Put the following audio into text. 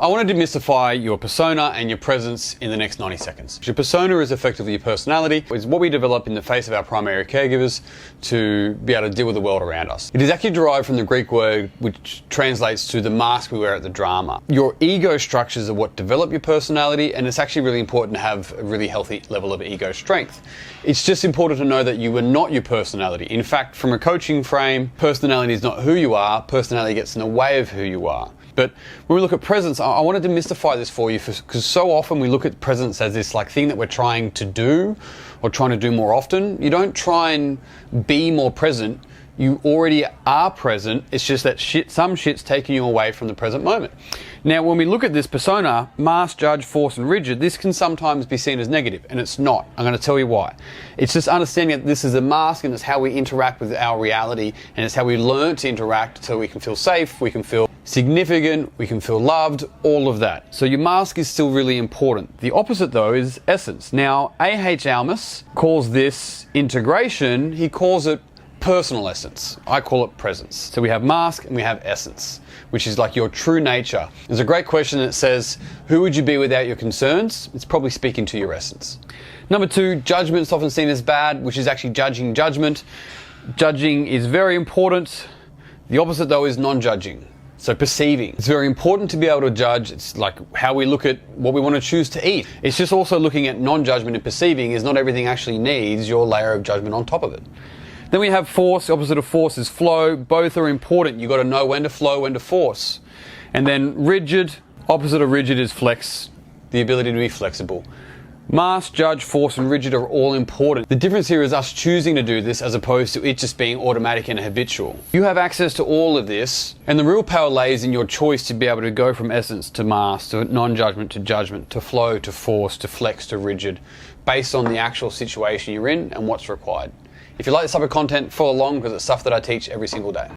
I want to demystify your persona and your presence in the next 90 seconds. Your persona is effectively your personality. It's what we develop in the face of our primary caregivers to be able to deal with the world around us. It is actually derived from the Greek word which translates to the mask we wear at the drama. Your ego structures are what develop your personality, and it's actually really important to have a really healthy level of ego strength. It's just important to know that you are not your personality. In fact, from a coaching frame, personality is not who you are. Personality gets in the way of who you are. But when we look at presence, I wanted to demystify this for you because so often we look at presence as this thing that we're trying to do or trying to do more often. You don't try and be more present. You already are present. It's just that some shit's taking you away from the present moment. Now, when we look at this persona, mask, judge, force, and rigid, this can sometimes be seen as negative, and it's not. I'm going to tell you why. It's just understanding that this is a mask, and it's how we interact with our reality, and it's how we learn to interact so we can feel safe, we can feel significant, we can feel loved, all of that. So your mask is still really important. The opposite, though, is essence. Now, A.H. Almaas calls this integration. He calls it personal essence. I call it presence. So we have mask and we have essence, which is like your true nature. There's a great question that says, who would you be without your concerns? It's probably speaking to your essence. Number two, judgment is often seen as bad, which is actually judging judgment. Judging is very important. The opposite, though, is non-judging. So perceiving. It's very important to be able to judge. It's like how we look at what we want to choose to eat. It's just also looking at non-judgment and perceiving is not everything actually needs your layer of judgment on top of it. Then we have force. The opposite of force is flow. Both are important. You've got to know when to flow, when to force. And then rigid. Opposite of rigid is flex. The ability to be flexible. Mask, judge, force, and rigid are all important. The difference here is us choosing to do this as opposed to it just being automatic and habitual. You have access to all of this, and the real power lays in your choice to be able to go from essence to mask, to non-judgment to judgment, to flow, to force, to flex, to rigid, based on the actual situation you're in and what's required. If you like this type of content, follow along because it's stuff that I teach every single day.